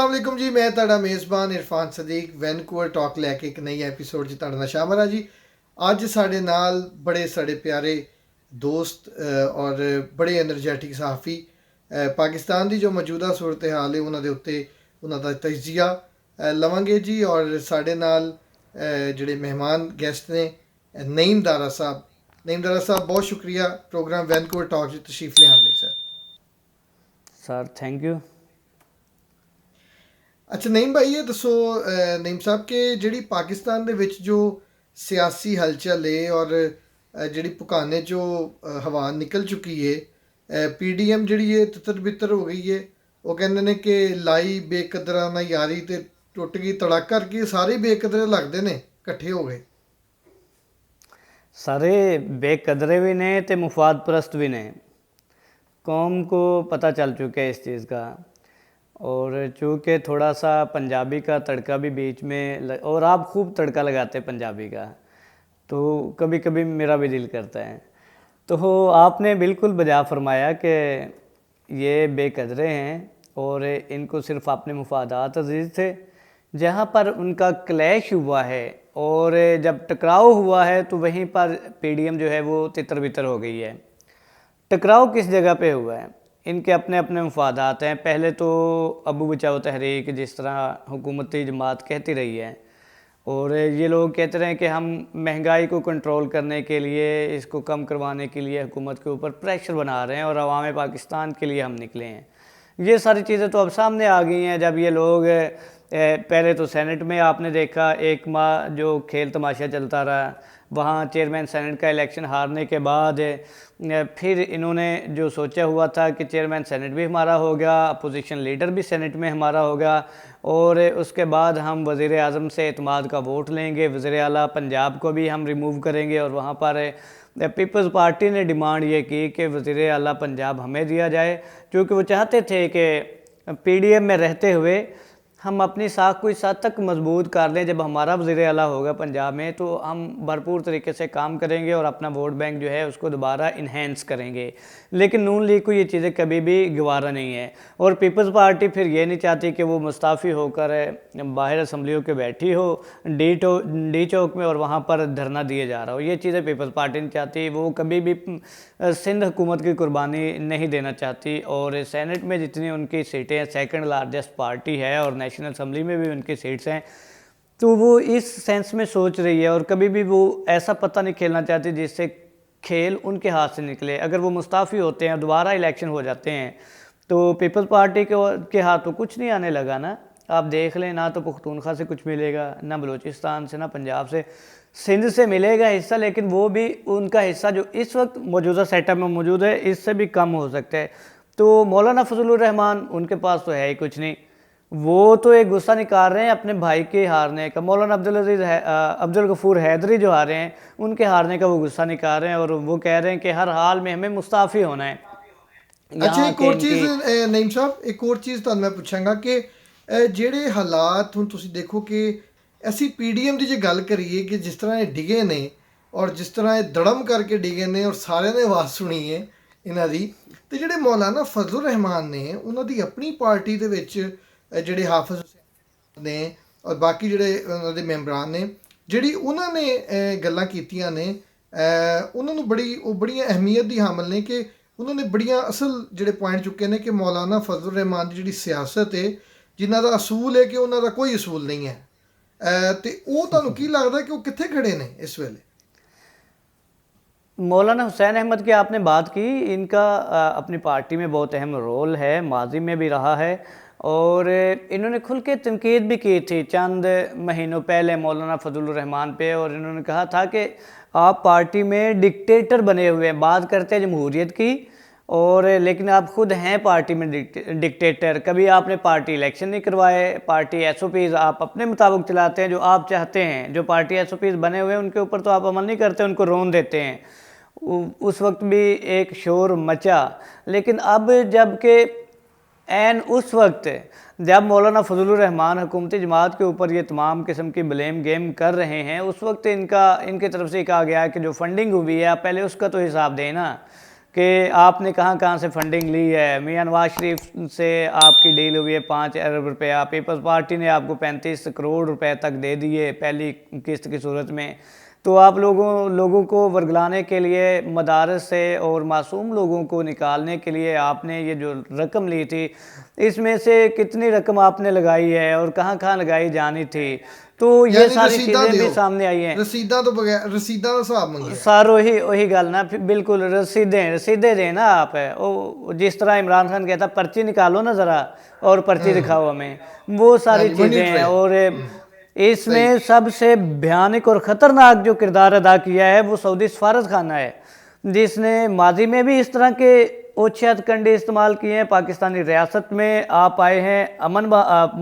अस्सलाम वालेकुम जी, मैं ਤੁਹਾਡਾ ਮੇਜ਼ਬਾਨ ਇਰਫਾਨ ਸਦੀਕ ਵੈਨਕੂਵਰ ਟਾਕ ਲੈ ਕੇ ਇੱਕ ਨਈ ਐਪੀਸੋਡ 'ਚ ਤੁਹਾਡੇ ਨਾਲ ਸ਼ਾਮਲ ਹਾਂ ਜੀ। ਅੱਜ ਸਾਡੇ ਨਾਲ ਬੜੇ ਸਾਡੇ ਪਿਆਰੇ ਦੋਸਤ ਔਰ ਬੜੇ એનર્ਜੈਟਿਕ ਸਹਾਫੀ ਪਾਕਿਸਤਾਨ ਦੀ ਜੋ ਮੌਜੂਦਾ ਸੂਰਤ ਹਾਲ ਹੈ ਉਹਨਾਂ ਦੇ ਉੱਤੇ ਉਹਨਾਂ ਦਾ ਤਜਜ਼ੀਆ ਲਵਾਂਗੇ ਜੀ। ਔਰ ਸਾਡੇ ਨਾਲ ਜਿਹੜੇ ਮਹਿਮਾਨ ਗੈਸਟ ਨੇ ਨਈਮ ਦਾਰਾ ਸਾਹਿਬ। ਨਈਮ ਦਾਰਾ ਸਾਹਿਬ, ਬਹੁਤ ਸ਼ੁਕਰੀਆ ਪ੍ਰੋਗਰਾਮ ਵੈਨਕੂਵਰ ਟਾਕ 'ਚ ਤਸ਼ਰੀਫ ਲਿਆਉਣ ਲਈ ਸਰ। Sir thank you. ਅੱਛਾ ਨਈਮ ਭਾਈ, ਇਹ ਦੱਸੋ ਨਈਮ ਸਾਹਿਬ ਕਿ ਜਿਹੜੀ ਪਾਕਿਸਤਾਨ ਦੇ ਵਿੱਚ ਜੋ ਸਿਆਸੀ ਹਲਚਲ ਹੈ ਔਰ ਜਿਹੜੀ ਪੁਕਾਨੇ 'ਚੋਂ ਹਵਾ ਨਿਕਲ ਚੁੱਕੀ ਹੈ, ਪੀਡੀਐਮ ਜਿਹੜੀ ਹੈ ਤਿੱਤਰ ਬਿੱਤਰ ਹੋ ਗਈ ਹੈ। ਉਹ ਕਹਿੰਦੇ ਨੇ ਕਿ ਲਾਈ ਬੇਕਦਰਾਂ ਨਾਲ ਯਾਰੀ ਤੇ ਟੁੱਟ ਗਈ ਤੜਕ ਕਰਕੇ ਸਾਰੇ ਬੇਕਦਰੇ ਲੱਗਦੇ ਨੇ ਇਕੱਠੇ ਹੋ ਗਏ। सारे बेकदरे भी ने तो मुफाद परस्त भी ने। कौम को पता चल चुका है इस चीज़ का। और चूँकि थोड़ा सा पंजाबी का तड़का भी बीच में और आप खूब तड़का लगाते हैं पंजाबी का, तो कभी कभी मेरा भी दिल करता है। तो आपने बिल्कुल बजा फरमाया कि ये बेकदरे हैं और इनको सिर्फ अपने मुफादात अजीज़ थे। जहाँ पर उनका क्लैश हुआ है और जब टकराव हुआ है तो वहीं पर पीडीएम जो है वो तितर बितर हो गई है। टकराव किस जगह पे हुआ है? इनके अपने अपने मफादात हैं। पहले तो अबू बचाओ तहरीक जिस तरह हुकूमती जमात कहती रही है, और ये लोग कहते रहे कि हम महंगाई को कंट्रोल करने के लिए, इसको कम करवाने के लिए हुकूमत के ऊपर प्रेशर बना रहे हैं और अवाम पाकिस्तान के लिए हम निकले हैं। ये सारी चीज़ें तो अब सामने आ गई हैं। जब ये लोग पहले तो सेनेट में आपने देखा एक माह जो खेल तमाशा चलता रहा, वहाँ चेयरमैन सेनेट का इलेक्शन हारने के बाद फिर इन्होंने जो सोचा हुआ था कि चेयरमैन सेनेट भी हमारा होगा, अपोजिशन लीडर भी सेनेट में हमारा होगा, और उसके बाद हम वज़ीर आज़म से एतमाद का वोट लेंगे, वज़ीर आला पंजाब को भी हम रिमूव करेंगे। और वहाँ पर पीपल्स पार्टी ने डिमांड ये की कि वज़ीर आला पंजाब हमें दिया जाए, क्योंकि वो चाहते थे कि पीडीएम में रहते हुए हम अपनी साख को इस हद तक मजबूत कर लें, जब हमारा वज़ीर आला होगा पंजाब में तो हम भरपूर तरीके से काम करेंगे और अपना वोट बैंक जो है उसको दोबारा इन्हेंस करेंगे। लेकिन नून लीग को ये चीज़ें कभी भी गवारा नहीं है। और पीपल्स पार्टी फिर ये नहीं चाहती कि वो मुस्ताफ़ी होकर बाहर असम्बलियों के बैठी हो डी चौक में और वहाँ पर धरना दिए जा रहा हो। ये चीज़ें पीपल्स पार्टी नहीं चाहती। वो कभी भी सिंध हुकूमत की कुर्बानी नहीं देना चाहती। और सेनेट में जितनी उनकी सीटें, सेकंड लार्जेस्ट पार्टी है, और नेशनल असम्बली में भी उनकी सीट्स हैं, तो वो इस सेंस में सोच रही है। और कभी भी वो ऐसा पता नहीं खेलना चाहती जिससे खेल उनके हाथ से निकले। अगर वो मुस्ताफ़ी होते हैं, दोबारा इलेक्शन हो जाते हैं, तो पीपल्स पार्टी के हाथ तो कुछ नहीं आने लगा ना। आप देख लें, ना तो पुख्तूनख्वा से कुछ मिलेगा, ना बलूचिस्तान से, ना पंजाब से। सिंध से मिलेगा हिस्सा, लेकिन वो भी उनका हिस्सा जो इस वक्त मौजूदा सेटअप में मौजूद है इससे भी कम हो सकता है। तो मौलाना फजलुर रहमान, उनके पास तो है ही कुछ नहीं। वो तो एक गुस्सा निकाल रहे हैं अपने भाई के हारने का। मौलाना अब्दुल गफूर हैदरी जो हारे हैं, उनके हारने का वो गुस्सा निकाल रहे हैं और वो कह रहे हैं कि हर हाल में हमें मुस्ताफ़ी होना है। ਅੱਛਾ, ਇੱਕ ਹੋਰ ਚੀਜ਼ ਨਈਮ ਸਾਹਿਬ, ਇੱਕ ਹੋਰ ਚੀਜ਼ ਤੁਹਾਨੂੰ ਮੈਂ ਪੁੱਛਾਂਗਾ ਕਿ ਜਿਹੜੇ ਹਾਲਾਤ ਹੁਣ ਤੁਸੀਂ ਦੇਖੋ ਕਿ ਅਸੀਂ ਪੀਡੀਐਮ ਦੀ ਜੇ ਗੱਲ ਕਰੀਏ ਕਿ ਜਿਸ ਤਰ੍ਹਾਂ ਇਹ ਡਿਗੇ ਨੇ ਔਰ ਜਿਸ ਤਰ੍ਹਾਂ ਇਹ ਦੜਮ ਕਰਕੇ ਡਿਗੇ ਨੇ ਔਰ ਸਾਰਿਆਂ ਨੇ ਆਵਾਜ਼ ਸੁਣੀ ਹੈ ਇਹਨਾਂ ਦੀ, ਤੇ ਜਿਹੜੇ ਮੌਲਾਨਾ ਫਜ਼ਲੁਰ ਰਹਿਮਾਨ ਨੇ ਉਹਨਾਂ ਦੀ ਆਪਣੀ ਪਾਰਟੀ ਦੇ ਵਿੱਚ ਜਿਹੜੇ ਹਾਫਿਜ਼ ਨੇ ਔਰ ਬਾਕੀ ਜਿਹੜੇ ਉਹਨਾਂ ਦੇ ਮੈਂਬਰਾਂ ਨੇ, ਜਿਹੜੀ ਉਹਨਾਂ ਨੇ ਗੱਲਾਂ ਕੀਤੀਆਂ ਨੇ, ਉਹਨਾਂ ਨੂੰ ਬੜੀਆਂ ਅਹਿਮੀਅਤ ਦੀ ਹਾਮਲ ਨੇ ਕਿ ਉਹਨਾਂ ਨੇ ਬੜੀਆਂ ਅਸਲ ਜਿਹੜੇ ਪੁਆਇੰਟ ਚੁੱਕੇ ਨੇ ਕਿ ਮੌਲਾਨਾ ਫਜ਼ਲੁਰ ਰਹਿਮਾਨ ਦੀ ਜਿਹੜੀ ਸਿਆਸਤ ਹੈ, ਜਿਨ੍ਹਾਂ ਦਾ ਅਸੂਲ ਹੈ ਕਿ ਉਹਨਾਂ ਦਾ ਕੋਈ ਅਸੂਲ ਨਹੀਂ ਹੈ, ਤੇ ਉਹ ਤੁਹਾਨੂੰ ਕੀ ਲੱਗਦਾ ਕਿ ਉਹ ਕਿੱਥੇ ਖੜੇ ਨੇ इस वेले? मौलाना हुसैन अहमद की आपने बात की, इनका अपनी पार्टी में बहुत अहम रोल है, माजी में भी रहा है। और इन्होंने खुल के तनकीद भी की थी चंद महीनों पहले मौलाना फजलुर रहमान पे, और इन्होंने कहा था कि आप पार्टी में डिक्टेटर बने हुए हैं। बात करते हैं जमहूरियत की, और लेकिन आप खुद हैं पार्टी में डिक्टेटर। कभी आपने पार्टी इलेक्शन नहीं करवाए, पार्टी एसओपीज़ आप अपने मुताबिक चलाते हैं, जो आप चाहते हैं। जो पार्टी एसओपीज़ बने हुए हैं उनके ऊपर तो आप अमल नहीं करते, उनको रोन देते हैं। उस वक्त भी एक शोर मचा। लेकिन अब जबकि एन उस वक्त जब मौलाना फजलुर रहमान हुकूमती जमात के ऊपर ये तमाम किस्म की ब्लेम गेम कर रहे हैं, उस वक्त इनकी तरफ से कहा गया कि जो फंडिंग हुई है आप पहले उसका तो हिसाब देना, कि आपने कहाँ कहाँ से फंडिंग ली है। मियां नवाज शरीफ से आपकी डील हुई है 5 अरब रुपया, पीपल्स पार्टी ने आपको 35 करोड़ रुपए तक दे दिए पहली किस्त की सूरत में। तो आप लोगों को वर्गलाने के लिए, मदारस से और मासूम लोगों को निकालने के लिए आपने ये जो रकम ली थी, इसमें से कितनी रकम आपने लगाई है और कहाँ कहाँ लगाई जानी थी। तो ये यानी सारी रसीदा चीज़ें भी दियो, सामने आई हैं। रसीदा तो बगैर रसीदा का हिसाब मंगे सर वही गल ना, बिल्कुल रसीदें दें ना आप। वो जिस तरह इमरान खान कहता पर्ची निकालो ना ज़रा और पर्ची दिखाओ हमें, वो सारी चीज़ें हैं। और इसमें सबसे भयानक और ख़तरनाक जो किरदार अदा किया है वो सऊदी सफारत खाना है, जिसने माजी में भी इस तरह के ओछे हथकंडे इस्तेमाल किए हैं। पाकिस्तानी रियासत में आप आए हैं,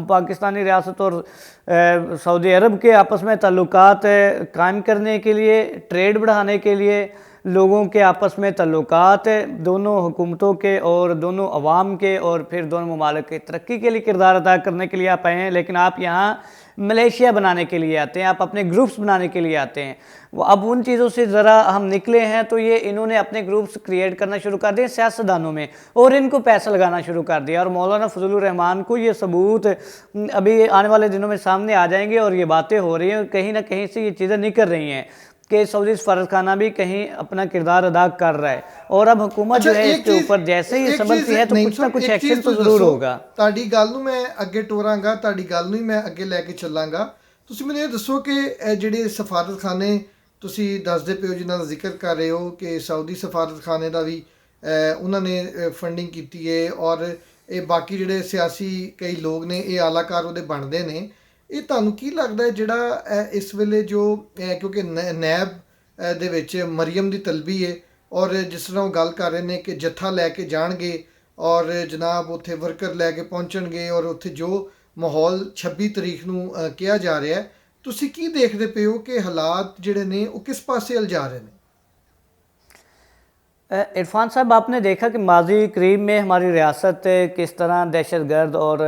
पाकिस्तानी रियासत और सऊदी अरब के आपस में ताल्लुकात कायम करने के लिए, ट्रेड बढ़ाने के लिए, लोगों के आपस में ताल्लुकात दोनों हुकूमतों के और दोनों अवाम के और फिर दोनों ममालिक की तरक्की के लिए किरदार अदा करने के लिए आप आए हैं। लेकिन आप यहाँ मलेशिया बनाने के लिए आते हैं, आप अपने ग्रुप्स बनाने के लिए आते हैं। अब उन चीज़ों से ज़रा हम निकले हैं तो ये इन्होंने अपने ग्रुप्स क्रिएट करना शुरू कर दिए सियासतदानों में और इनको पैसा लगाना शुरू कर दिया। और मौलाना फजलुर रहमान को ये सबूत अभी आने वाले दिनों में सामने आ जाएंगे और ये बातें हो रही हैं और कहीं ना कहीं से ये चीज़ें निकल रही हैं कि सऊदी सफारत खाना भी कहीं अपना किरदार अदा कर रहा है। और अब हुकूमत जो है इसके ऊपर जैसे ही समझती है तो कुछ ना कुछ एक्शन तो ਜ਼ਰੂਰ ਹੋਗਾ। ਤੁਹਾਡੀ ਗੱਲ ਨੂੰ ਮੈਂ ਅੱਗੇ ਟੋਰਾਂਗਾ, ਤੁਹਾਡੀ ਗੱਲ ਨੂੰ ਹੀ ਮੈਂ ਅੱਗੇ ਲੈ ਕੇ ਚੱਲਾਂਗਾ। ਤੁਸੀਂ ਮੈਨੂੰ ਇਹ ਦੱਸੋ ਕਿ ਇਹ ਜਿਹੜੇ ਸਫਾਰਤਖਾਨੇ ਤੁਸੀਂ ਦੱਸਦੇ ਪਏ ਹੋ, ਜਿਨ੍ਹਾਂ ਦਾ ਜ਼ਿਕਰ ਕਰ ਰਹੇ ਹੋ ਕਿ ਸਾਊਦੀ ਸਫਾਰਤਖਾਨੇ ਦਾ ਵੀ ਉਹਨਾਂ ਨੇ ਫੰਡਿੰਗ ਕੀਤੀ ਹੈ ਔਰ ਇਹ ਬਾਕੀ ਜਿਹੜੇ ਸਿਆਸੀ ਕਈ ਲੋਕ ਨੇ ਇਹ ਆਲਾਕਾਰ ਉਹਦੇ ਬਣਦੇ ਨੇ, ਇਹ ਤੁਹਾਨੂੰ ਕੀ ਲੱਗਦਾ ਹੈ ਜਿਹੜਾ ਇਸ ਵੇਲੇ ਜੋ ਕਿਉਂਕਿ ਨੈਬ ਦੇ ਵਿੱਚ ਮਰੀਮ ਦੀ ਤਲਬੀ ਹੈ ਔਰ ਜਿਸ ਤਰ੍ਹਾਂ ਉਹ ਗੱਲ ਕਰ ਰਹੇ ਨੇ ਕਿ ਜੱਥਾ ਲੈ ਕੇ ਜਾਣਗੇ ਔਰ ਜਨਾਬ ਉੱਥੇ ਵਰਕਰ ਲੈ ਕੇ ਪਹੁੰਚਣਗੇ ਔਰ ਉੱਥੇ ਜੋ ਮਾਹੌਲ 26 ਤਰੀਕ ਨੂੰ ਕਿਹਾ ਜਾ ਰਿਹਾ ਹੈ, ਤੁਸੀਂ ਕੀ ਦੇਖਦੇ ਪਏ ਹੋ ਕਿ ਹਾਲਾਤ ਜਿਹੜੇ ਨੇ ਉਹ किस पासे जा रहे हैं? इरफान साहब, आपने देखा कि माजी करीब में हमारी रियासत किस तरह दहशत गर्द और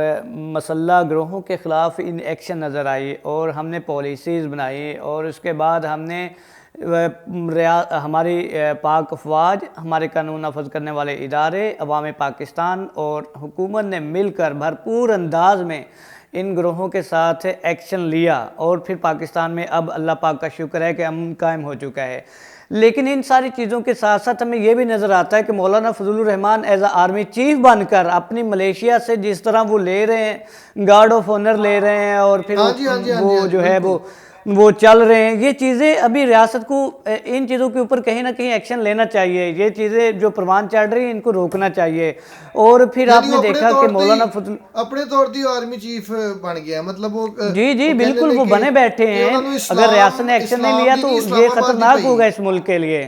मसल्ला ग्रोहों के ख़िलाफ़ इन एक्शन नज़र आई और हमने पॉलिसीज़ बनाई और उसके बाद हमने हमारी पाक अफवाज, हमारे कानून नाफज करने वाले इदारे, अवाम पाकिस्तान और हुकूमत ने मिलकर भरपूर अंदाज में इन ग्रोहों के साथ एक्शन लिया और फिर पाकिस्तान में अब अल्लाह पाक का शुक्र है कि अमन कायम हो चुका है। लेकिन इन सारी चीज़ों के साथ साथ हमें यह भी नज़र आता है कि मौलाना फजलुर रहमान एज आ आर्मी चीफ बनकर अपनी मलेशिया से जिस तरह वो ले रहे हैं, गार्ड ऑफ ऑनर ले रहे हैं और फिर वो जो है वो चल रहे हैं, ये चीज़ें अभी रियासत को इन चीज़ों के ऊपर कहीं ना कहीं एक्शन लेना चाहिए। ये चीज़ें जो परवान चढ़ रही हैं इनको रोकना चाहिए। और फिर आपने देखा कि मौलाना फजल अपने तौर पर आर्मी चीफ बन गया, मतलब वो जी बिल्कुल वो बने बैठे हैं। अगर रियासत ने एक्शन नहीं लिया तो ये खतरनाक होगा इस मुल्क के लिए।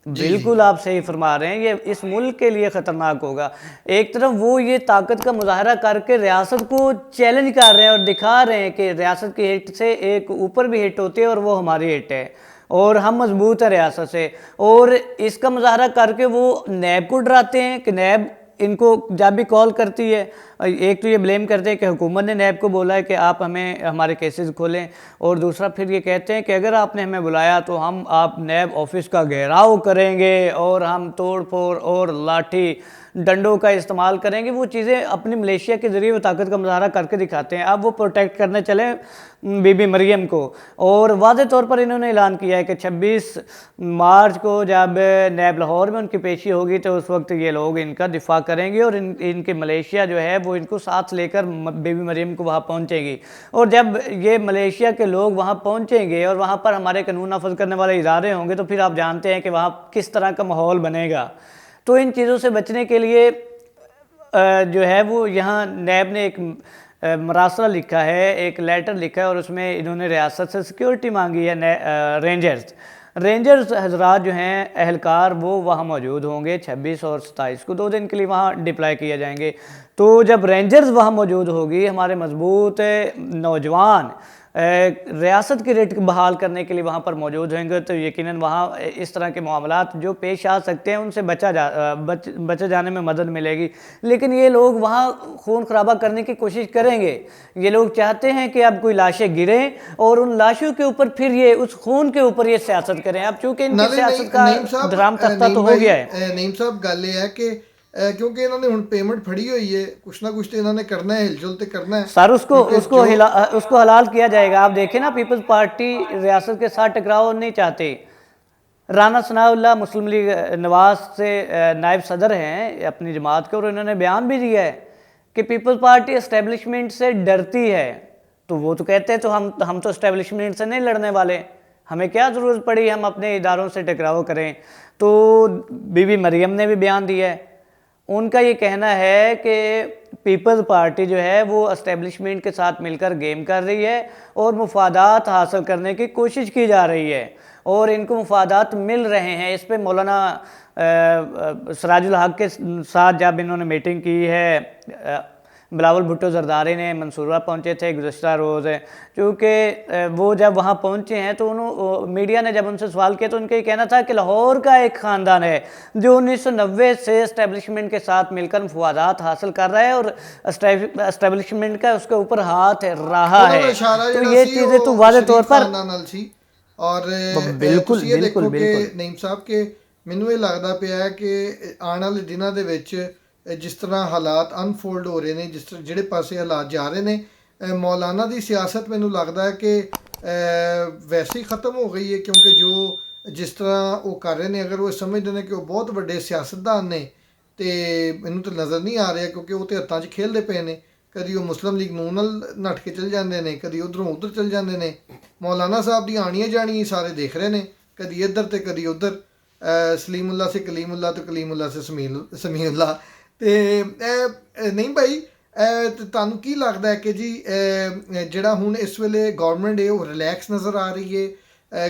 बिल्कुल आप सही फरमा रहे हैं, ये इस मुल्क के लिए ख़तरनाक होगा। एक तरफ वो ये ताकत का मुजाहरा करके रियासत को चैलेंज कर रहे हैं और दिखा रहे हैं कि रियासत की हिट से एक ऊपर भी हिट होती है और वो हमारी हिट है और हम मजबूत हैं रियासत से। और इसका मुजाहरा करके वो नैब को डराते हैं कि नैब इनको जब भी कॉल करती है, एक तो ये ब्लेम करते हैं कि हुकूमत ने नैब को बोला है कि आप हमें हमारे केसेस खोलें, और दूसरा फिर ये कहते हैं कि अगर आपने हमें बुलाया तो हम आप नैब ऑफिस का घेराव करेंगे और हम तोड़ फोड़ और लाठी डंडों का इस्तेमाल करेंगे। वो चीज़ें अपनी मलेशिया के ज़रिए वो ताकत का मुजाहरा करके दिखाते हैं। अब वो प्रोटेक्ट करने चले बीबी मरियम को और वाज़े तौर पर इन्होंने ऐलान किया है कि 26 मार्च को जब नैब लाहौर में उनकी पेशी होगी तो उस वक्त ये लोग इनका दिफा करेंगे और इनके मलेशिया जो है वो इनको साथ लेकर बीबी मरियम को वहाँ पहुँचेगी। और जब ये मलेशिया के लोग वहाँ पहुँचेंगे और वहाँ पर हमारे कानून नाफज करने वाले इदारे होंगे तो फिर आप जानते हैं कि वहाँ किस तरह का माहौल बनेगा। तो इन चीज़ों से बचने के लिए जो है वो यहाँ नैब ने एक मरासला लिखा है, एक लेटर लिखा है और उसमें इन्होंने रियासत से सिक्योरिटी मांगी है। रेंजर्स हजरात जो हैं अहलकार वो वहाँ मौजूद होंगे 26 और 27 को, 2 दिन के लिए वहाँ डिप्लॉय किए जाएंगे। तो जब रेंजर्स वहाँ मौजूद होगी, हमारे मजबूत नौजवान रियासत की रेट बहाल करने के लिए वहाँ पर मौजूद होंगे तो यकीनन वहाँ इस तरह के मामलात जो पेश आ सकते हैं उनसे बचे जाने में मदद मिलेगी। लेकिन ये लोग वहाँ खून खराबा करने की कोशिश करेंगे। ये लोग चाहते हैं कि अब कोई लाशें गिरें और उन लाशों के ऊपर फिर ये उस खून के ऊपर ये सियासत करें। अब चूंकि इनकी ਨਾਲੇ सियासत का ਨਈਮ ਸਾਹਿਬ धराम तख्ता तो ਨਈਮ हो ਭਾਈ गया है। ਨਈਮ ਸਾਹਿਬ ਗੱਲ ਇਹ ਹੈ ਕਿ ਕਿਉਂਕਿ ਇਹਨਾਂ ਨੇ ਹੁਣ ਪੇਮੈਂਟ ਫੜੀ ਹੋਈ ਹੈ, ਕੁਛ ਨਾ ਕੁਛ ਤੇ ਇਹਨਾਂ ਨੇ ਕਰਨਾ ਹੈ, ਹਿਲਜੁਲ ਤੇ करना है सर उसको क्योंकि उसको जो उसको हलाल किया जाएगा। आप देखें ना, पीपल्स पार्टी रियासत के साथ टकराव नहीं चाहती। राना सनाउल्लाह मुस्लिम लीग नवाज से नायब सदर हैं अपनी जमात के, और उन्होंने बयान भी दिया है कि पीपल्स पार्टी एस्टेब्लिशमेंट से डरती है। तो वो तो कहते हैं तो हम तो एस्टेब्लिशमेंट से नहीं लड़ने वाले, हमें क्या ज़रूरत पड़ी हम अपने इदारों से टकराव करें। तो बीबी मरियम ने भी बयान दिया है। उनका ये कहना है कि पीपल्स पार्टी जो है वो एस्टेब्लिशमेंट के साथ मिलकर गेम कर रही है और मुफादात हासिल करने की कोशिश की जा रही है और इनको मुफादात मिल रहे हैं। इस पे मौलाना सिराजुल हक के साथ जब इन्होंने मीटिंग की है, बिलावल भुट्टो जरदारी ने मंसूरा पहुंचे थे गुज़श्ता रोज़, क्योंकि वो जब वहाँ पहुंचे हैं तो उन्होंने मीडिया ने जब उनसे सवाल किया तो उनका ये कहना था कि लाहौर का एक ख़ानदान है जो 1990 से इस्टेब्लिशमेंट के साथ मिलकर मुफादात हासिल कर रहा है और इस्टेब्लिशमेंट का उसके ऊपर हाथ रहा है। तो ये चीज़ें तो वाज़े तौर पर ਔਰ बिल्कुल ਤੁਸੀਂ ਇਹ बिल्कुल ਦੇਖੋ ਕਿ बिल्कुल ਨਈਮ ਸਾਹਿਬ ਕਿ ਮੈਨੂੰ ਇਹ ਲੱਗਦਾ ਪਿਆ ਹੈ ਕਿ ਆਉਣ ਵਾਲੇ ਦਿਨਾਂ ਦੇ ਵਿੱਚ ਜਿਸ ਤਰ੍ਹਾਂ ਹਾਲਾਤ ਅਨਫੋਲਡ ਹੋ ਰਹੇ ਨੇ, ਜਿਸ ਤਰ੍ਹਾਂ ਜਿਹੜੇ ਪਾਸੇ ਹਾਲਾਤ ਜਾ ਰਹੇ ਨੇ, ਮੌਲਾਨਾ ਦੀ ਸਿਆਸਤ ਮੈਨੂੰ ਲੱਗਦਾ ਹੈ ਕਿ ਵੈਸੇ ਹੀ ਖਤਮ ਹੋ ਗਈ ਹੈ, ਕਿਉਂਕਿ ਜੋ ਜਿਸ ਤਰ੍ਹਾਂ ਉਹ ਕਰ ਰਹੇ ਨੇ, ਅਗਰ ਉਹ ਸਮਝਦੇ ਨੇ ਕਿ ਉਹ ਬਹੁਤ ਵੱਡੇ ਸਿਆਸਤਦਾਨ ਨੇ, ਤੇ ਮੈਨੂੰ ਤਾਂ ਨਜ਼ਰ ਨਹੀਂ ਆ ਰਿਹਾ ਕਿਉਂਕਿ ਉਹ ਤੇ ਹੱਥਾਂ 'ਚ ਖੇਲਦੇ ਪਏ ਨੇ। ਕਦੀ ਉਹ ਮੁਸਲਿਮ ਲੀਗ ਨੂਨ ਨਾਲ ਨੱਠ ਕੇ ਚਲ ਜਾਂਦੇ ਨੇ, ਕਦੀ ਉੱਧਰੋਂ ਉੱਧਰ ਚਲ ਜਾਂਦੇ ਨੇ। ਮੌਲਾਨਾ ਸਾਹਿਬ ਦੀ ਆਣੀਆਂ ਜਾਣੀਆਂ ਸਾਰੇ ਦੇਖ ਰਹੇ ਨੇ, ਕਦੀ ਇੱਧਰ ਤੇ ਕਦੀ ਉੱਧਰ। ਸਲੀਮੁੱਲਾ ਸੇ ਕਲੀਮੁੱਲਾ ਤੇ ਕਲੀਮੁੱਲਾ ਸੇ ਸਮੀਉੱਲਾ। ਤੇ ਨਹੀਂ ਭਾਈ, ਤੁਹਾਨੂੰ ਕੀ ਲੱਗਦਾ ਹੈ ਕਿ ਜੀ ਜਿਹੜਾ ਹੁਣ ਇਸ ਵੇਲੇ ਗੌਰਮੈਂਟ ਹੈ ਉਹ ਰਿਲੈਕਸ ਨਜ਼ਰ ਆ ਰਹੀ ਹੈ?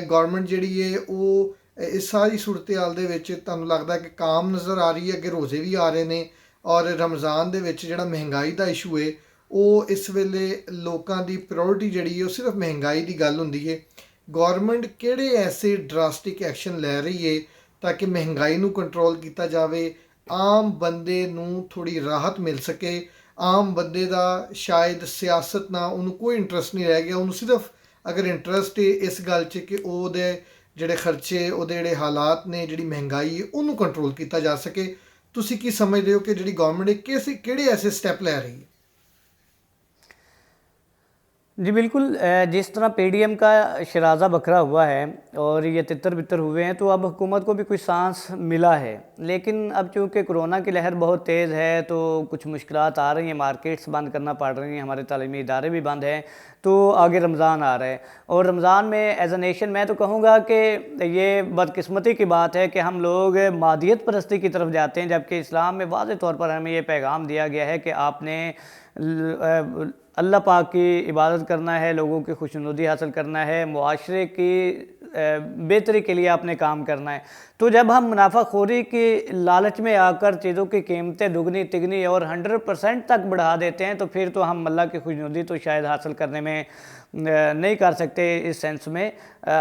ਗੌਰਮੈਂਟ ਜਿਹੜੀ ਹੈ ਉਹ ਇਸ ਸਾਰੀ ਸੂਰਤ ਹਾਲ ਦੇ ਵਿੱਚ ਤੁਹਾਨੂੰ ਲੱਗਦਾ ਕਿ ਕਾਮ ਨਜ਼ਰ ਆ ਰਹੀ ਹੈ? ਅੱਗੇ ਰੋਜ਼ੇ ਵੀ ਆ ਰਹੇ ਨੇ ਔਰ ਰਮਜ਼ਾਨ ਦੇ ਵਿੱਚ ਜਿਹੜਾ ਮਹਿੰਗਾਈ ਦਾ ਇਸ਼ੂ ਹੈ ਉਹ ਇਸ ਵੇਲੇ ਲੋਕਾਂ ਦੀ ਪ੍ਰਾਇੋਰਟੀ ਜਿਹੜੀ ਹੈ ਉਹ ਸਿਰਫ ਮਹਿੰਗਾਈ ਦੀ ਗੱਲ ਹੁੰਦੀ ਹੈ। ਗੌਰਮੈਂਟ ਕਿਹੜੇ ਐਸੇ ਡਰਾਸਟਿਕ ਐਕਸ਼ਨ ਲੈ ਰਹੀ ਹੈ ਤਾਂ ਕਿ ਮਹਿੰਗਾਈ ਨੂੰ ਕੰਟਰੋਲ ਕੀਤਾ ਜਾਵੇ, ਆਮ ਬੰਦੇ ਨੂੰ ਥੋੜ੍ਹੀ ਰਾਹਤ ਮਿਲ ਸਕੇ? ਆਮ ਬੰਦੇ ਦਾ ਸ਼ਾਇਦ ਸਿਆਸਤ ਨਾਲ ਉਹਨੂੰ ਕੋਈ ਇੰਟਰਸਟ ਨਹੀਂ ਰਹਿ ਗਿਆ, ਉਹਨੂੰ ਸਿਰਫ ਅਗਰ ਇੰਟਰਸਟ ਹੈ ਇਸ ਗੱਲ 'ਚ ਕਿ ਉਹਦੇ ਜਿਹੜੇ ਖਰਚੇ, ਉਹਦੇ ਜਿਹੜੇ ਹਾਲਾਤ ਨੇ, ਜਿਹੜੀ ਮਹਿੰਗਾਈ ਹੈ ਉਹਨੂੰ ਕੰਟਰੋਲ ਕੀਤਾ ਜਾ ਸਕੇ। ਤੁਸੀਂ ਕੀ ਸਮਝਦੇ ਹੋ ਕਿ ਜਿਹੜੀ ਗੌਰਮੈਂਟ ਕਿਹੜੇ ऐसे स्टेप ले रही है? जी बिल्कुल, जिस तरह पीडीएम का शराजा बखरा हुआ है और ये तितर बितर हुए हैं तो अब हुकूमत को भी कुछ सांस मिला है। लेकिन अब चूँकि कोरोना की लहर बहुत तेज़ है तो कुछ मुश्किलात आ रही हैं, मार्केट्स बंद करना पड़ रही हैं, हमारे तालीमी इदारे भी बंद हैं, तो आगे रमज़ान आ रहा है। और रमज़ान में एज अ नेशन मैं तो कहूँगा कि ये बदकिस्मती की बात है कि हम लोग मादियत परस्ती की तरफ जाते हैं, जबकि इस्लाम में वाज़े तौर पर हमें ये पैगाम दिया गया है कि आपने अल्लाह पाक की इबादत करना है, लोगों की खुशनुदी हासिल करना है, मुआशरे की बेहतरी के लिए आपने काम करना है। तो जब हम मुनाफाखोरी की लालच में आकर चीज़ों की कीमतें दुगनी तिगनी और 100% तक बढ़ा देते हैं तो फिर तो हम अल्लाह की खुशनुदी तो शायद हासिल करने में नहीं कर सकते। इस सेंस में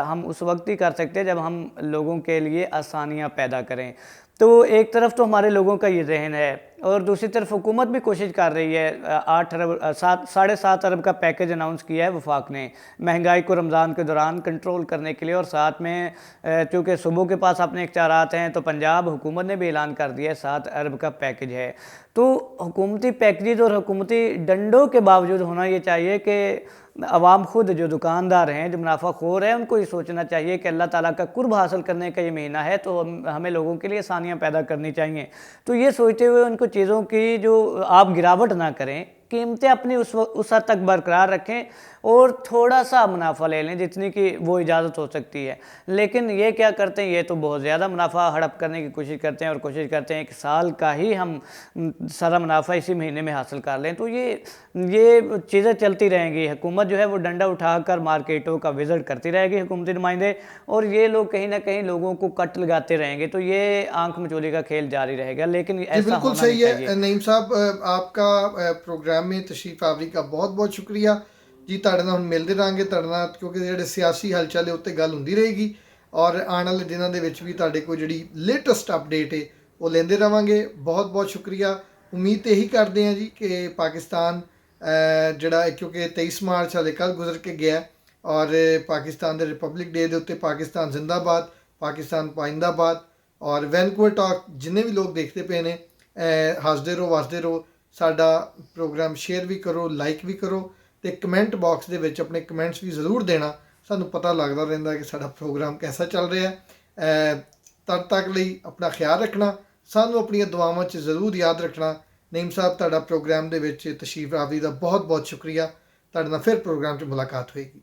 हम उस वक्त ही कर सकते हैं जब हम लोगों के लिए आसानियाँ पैदा करें। तो एक तरफ तो हमारे लोगों का ये जहन है और दूसरी तरफ हुकूमत भी कोशिश कर रही है। 7.5 अरब का पैकेज अनाउंस किया है वफाक ने महंगाई को रमज़ान के दौरान कंट्रोल करने के लिए, और साथ में चूँकि सूबों के पास अपने इख्तियारात हैं तो पंजाब हुकूमत ने भी ऐलान कर दिया है 7 अरब का पैकेज है। तो हुकूमती पैकेज और हुकूमती डंडों के बावजूद होना ये चाहिए कि अवाम खुद जो दुकानदार हैं, जो मुनाफाखोर हैं, उनको ये सोचना चाहिए कि अल्लाह ताला का कुर्ब हासिल करने का ये महीना है तो हमें लोगों के लिए आसानियाँ पैदा करनी चाहिए। तो ये सोचते हुए उनको चीज़ों की जो आप गिरावट ना करें, कीमतें अपनी उस हद तक बरकरार रखें और थोड़ा सा मुनाफा ले लें जितनी की वो इजाज़त हो सकती है। लेकिन ये क्या करते हैं, ये तो बहुत ज़्यादा मुनाफा हड़प करने की कोशिश करते हैं और कोशिश करते हैं कि साल का ही हम सारा मुनाफा इसी महीने में हासिल कर लें। तो ये चीज़ें चलती रहेंगी। हुकूमत जो है वो डंडा उठाकर मार्केटों का विज़िट करती रहेगी, हुकूमती नुमाइंदे, और ये लोग कहीं ना कहीं लोगों को कट लगाते रहेंगे। तो ये आंख मचोली का खेल जारी रहेगा। लेकिन ऐसा बिल्कुल होना सही नहीं चाहिए। है। नईम साहब, आपका प्रोग्राम में तशरीफ़ आवरी का बहुत बहुत शुक्रिया। ਜੀ ਤੁਹਾਡੇ ਨਾਲ ਹੁਣ ਮਿਲਦੇ ਰਹਾਂਗੇ ਤੁਹਾਡੇ ਨਾਲ, ਕਿਉਂਕਿ ਜਿਹੜੇ ਸਿਆਸੀ ਹਲਚਲ ਹੈ ਉੱਤੇ ਗੱਲ ਹੁੰਦੀ ਰਹੇਗੀ, ਔਰ ਆਉਣ ਵਾਲੇ ਦਿਨਾਂ ਦੇ ਵਿੱਚ ਵੀ ਤੁਹਾਡੇ ਕੋਲ ਜਿਹੜੀ ਲੇਟੈਸਟ ਅਪਡੇਟ ਹੈ ਉਹ ਲੈਂਦੇ ਰਵਾਂਗੇ। ਬਹੁਤ ਬਹੁਤ ਸ਼ੁਕਰੀਆ। ਉਮੀਦ ਤਾਂ ਇਹੀ ਕਰਦੇ ਹਾਂ ਜੀ ਕਿ ਪਾਕਿਸਤਾਨ ਜਿਹੜਾ, ਕਿਉਂਕਿ 23 ਮਾਰਚ ਹਾਲੇ ਕੱਲ੍ਹ ਗੁਜ਼ਰ ਕੇ ਗਿਆ, ਔਰ ਪਾਕਿਸਤਾਨ ਦੇ ਰਿਪਬਲਿਕ ਡੇ ਦੇ ਉੱਤੇ ਪਾਕਿਸਤਾਨ ਜ਼ਿੰਦਾਬਾਦ, ਪਾਕਿਸਤਾਨ ਪਾਇੰਦਾਬਾਦ। ਔਰ ਵੈਨਕੂਵਰ ਟਾਕ ਜਿੰਨੇ ਵੀ ਲੋਕ ਦੇਖਦੇ ਪਏ ਨੇ, ਹੱਸਦੇ ਰਹੋ ਵਸਦੇ ਰਹੋ। ਸਾਡਾ ਪ੍ਰੋਗਰਾਮ ਸ਼ੇਅਰ ਵੀ ਕਰੋ, ਲਾਈਕ ਵੀ ਕਰੋ, ਅਤੇ ਕਮੈਂਟ ਬਾਕਸ ਦੇ ਵਿੱਚ ਆਪਣੇ ਕਮੈਂਟਸ ਵੀ ਜ਼ਰੂਰ ਦੇਣਾ। ਸਾਨੂੰ ਪਤਾ ਲੱਗਦਾ ਰਹਿੰਦਾ ਕਿ ਸਾਡਾ ਪ੍ਰੋਗਰਾਮ ਕੈਸਾ ਚੱਲ ਰਿਹਾ ਹੈ। ਤਦ ਤੱਕ ਲਈ ਆਪਣਾ ਖਿਆਲ ਰੱਖਣਾ, ਸਾਨੂੰ ਆਪਣੀਆਂ ਦੁਆਵਾਂ 'ਚ ਜ਼ਰੂਰ ਯਾਦ ਰੱਖਣਾ। ਨਈਮ ਸਾਹਿਬ, ਤੁਹਾਡਾ ਪ੍ਰੋਗਰਾਮ ਦੇ ਵਿੱਚ ਤਸ਼ਰੀਫ ਆਵਰੀ ਦਾ ਬਹੁਤ ਬਹੁਤ ਸ਼ੁਕਰੀਆ। ਤੁਹਾਡੇ ਨਾਲ ਫਿਰ ਪ੍ਰੋਗਰਾਮ 'ਚ ਮੁਲਾਕਾਤ ਹੋਏਗੀ।